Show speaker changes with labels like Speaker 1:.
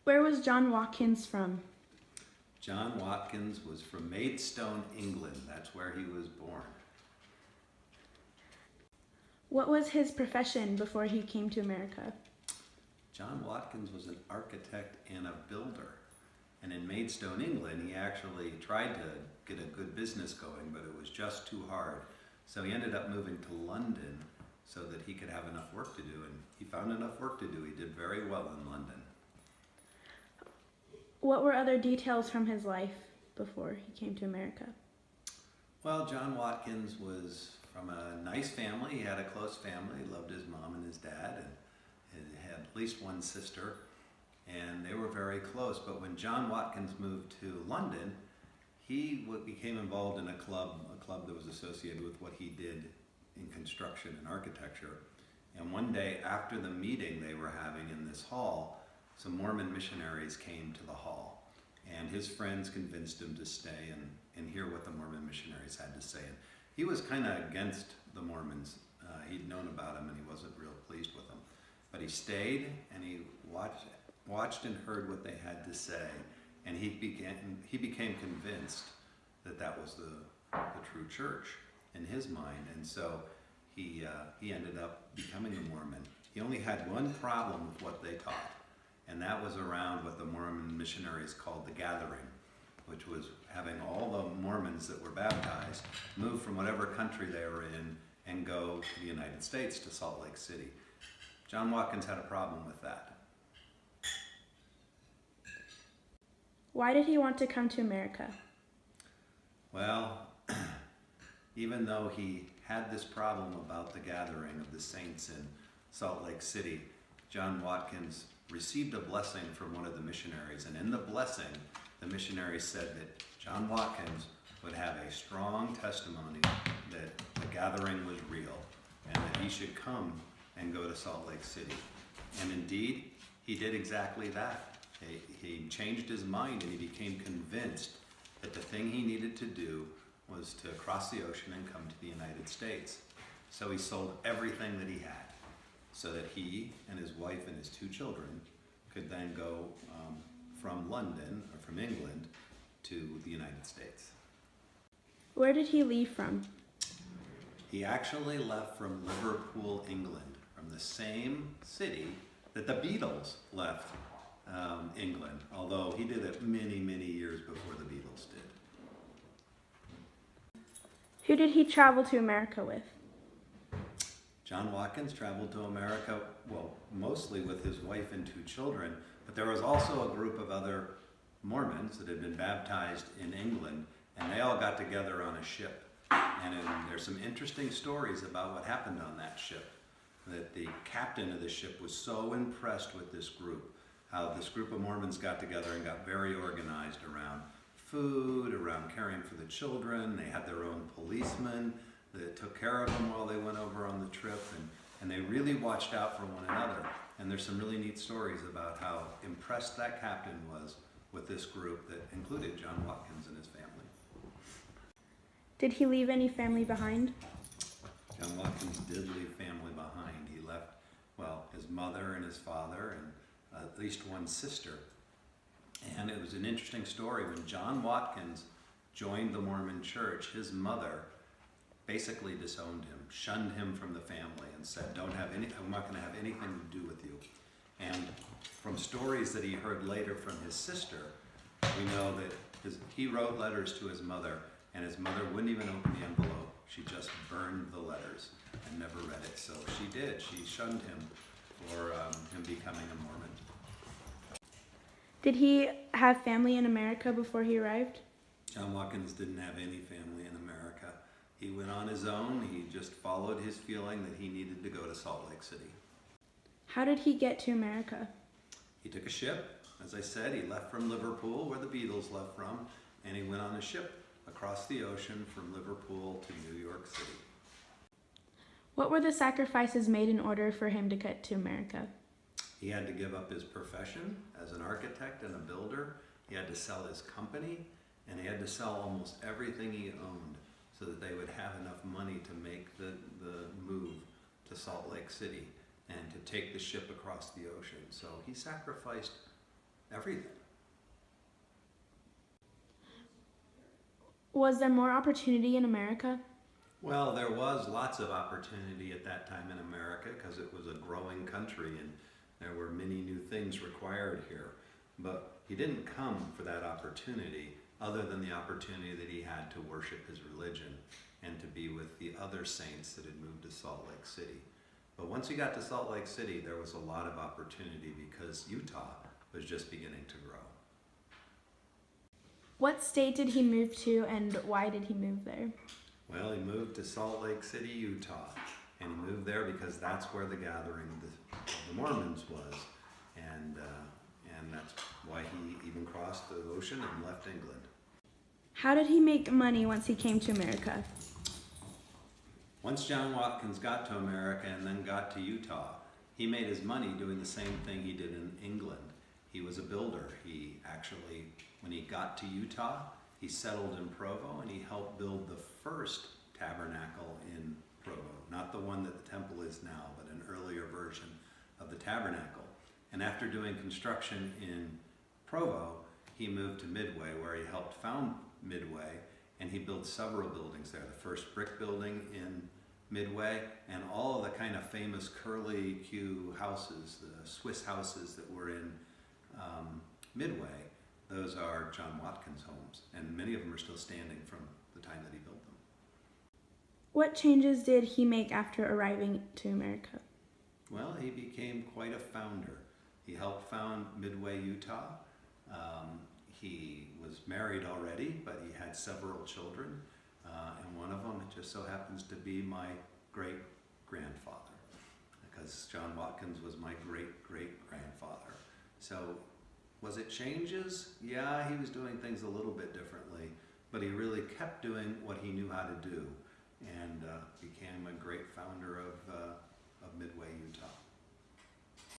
Speaker 1: Where was John Watkins from?
Speaker 2: John Watkins was from Maidstone, England. That's where he was born.
Speaker 1: What was his profession before he came to America?
Speaker 2: John Watkins was an architect and a builder. And in Maidstone, England, he actually tried to get a good business going, but it was just too hard. So he ended up moving to London so that he could have enough work to do, and he found enough work to do. He did very well in London.
Speaker 1: What were other details from his life before he came to America?
Speaker 2: Well, John Watkins was from a nice family. He had a close family. He loved his mom and his dad, and he had at least one sister, and they were very close. But when John Watkins moved to London, he became involved in a club that was associated with what he did in construction and architecture. And one day after the meeting they were having in this hall, some Mormon missionaries came to the hall, and his friends convinced him to stay and hear what the Mormon missionaries had to say. And he was kind of against the Mormons. He'd known about them and he wasn't real pleased with them. But he stayed and he watched and heard what they had to say, and he became convinced that that was the true church in his mind. And so he ended up becoming a Mormon. He only had one problem with what they taught, and that was around what the Mormon missionaries called the gathering, which was having all the Mormons that were baptized move from whatever country they were in and go to the United States, to Salt Lake City. John Watkins had a problem with that.
Speaker 1: Why did he want to come to America?
Speaker 2: Well, even though he had this problem about the gathering of the saints in Salt Lake City, John Watkins received a blessing from one of the missionaries, and in the blessing, the missionary said that John Watkins would have a strong testimony that the gathering was real and that he should come and go to Salt Lake City. And indeed, he did exactly that. He changed his mind and he became convinced that the thing he needed to do was to cross the ocean and come to the United States. So he sold everything that he had so that he and his wife and his two children could then go from London, or from England, to the United States.
Speaker 1: Where did he leave from?
Speaker 2: He actually left from Liverpool, England, from the same city that the Beatles left England, although he did it many, many years before the Beatles did.
Speaker 1: Who did he travel to America with?
Speaker 2: John Watkins traveled to America, well, mostly with his wife and two children, but there was also a group of other Mormons that had been baptized in England, and they all got together on a ship. And there's some interesting stories about what happened on that ship, that the captain of the ship was so impressed with this group, how this group of Mormons got together and got very organized around food, around caring for the children. They had their own policemen that took care of them while they went over on the trip, and they really watched out for one another. And there's some really neat stories about how impressed that captain was with this group that included John Watkins and his family.
Speaker 1: Did he leave any family behind?
Speaker 2: John Watkins did leave family behind. He left, well, his mother and his father and at least one sister. And it was an interesting story. When John Watkins joined the Mormon church, his mother basically disowned him, shunned him from the family, and said, I'm not going to have anything to do with you. And from stories that he heard later from his sister, we know that he wrote letters to his mother, and his mother wouldn't even open the envelope. She just burned the letters and never read it. So she did. She shunned him for him becoming a Mormon.
Speaker 1: Did he have family in America before he arrived?
Speaker 2: John Watkins didn't have any family in America. He went on his own. He just followed his feeling that he needed to go to Salt Lake City.
Speaker 1: How did he get to America?
Speaker 2: He took a ship. As I said, he left from Liverpool, where the Beatles left from, and he went on a ship across the ocean from Liverpool to New York City.
Speaker 1: What were the sacrifices made in order for him to get to America?
Speaker 2: He had to give up his profession as an architect and a builder. He had to sell his company, and he had to sell almost everything he owned so that they would have enough money to make the move to Salt Lake City and to take the ship across the ocean. So he sacrificed everything.
Speaker 1: Was there more opportunity in America?
Speaker 2: Well, there was lots of opportunity at that time in America because it was a growing country and there were many new things required here. But he didn't come for that opportunity other than the opportunity that he had to worship his religion and to be with the other saints that had moved to Salt Lake City. But once he got to Salt Lake City, there was a lot of opportunity because Utah was just beginning to grow.
Speaker 1: What state did he move to and why did he move there?
Speaker 2: Well, he moved to Salt Lake City, Utah, and he moved there because that's where the gathering of the Mormons was, and that's why he even crossed the ocean and left England.
Speaker 1: How did he make money once he came to America?
Speaker 2: Once John Watkins got to America and then got to Utah, he made his money doing the same thing he did in England. He was a builder. He actually, when he got to Utah, he settled in Provo and he helped build the first tabernacle in Provo. Not the one that the temple is now, but an earlier version of the tabernacle. And after doing construction in Provo, he moved to Midway where he helped found Midway, and he built several buildings there. The first brick building in Midway and all of the kind of famous curly Q houses, the Swiss houses that were in Midway, those are John Watkins' homes, and many of them are still standing from the time that he built them.
Speaker 1: What changes did he make after arriving to America?
Speaker 2: Well, he became quite a founder. He helped found Midway, Utah. He was married already, but he had several children, and one of them just so happens to be my great-grandfather, because John Watkins was my great-great-grandfather. So was it changes? Yeah, he was doing things a little bit differently, but he really kept doing what he knew how to do and became a great founder of Midway, Utah.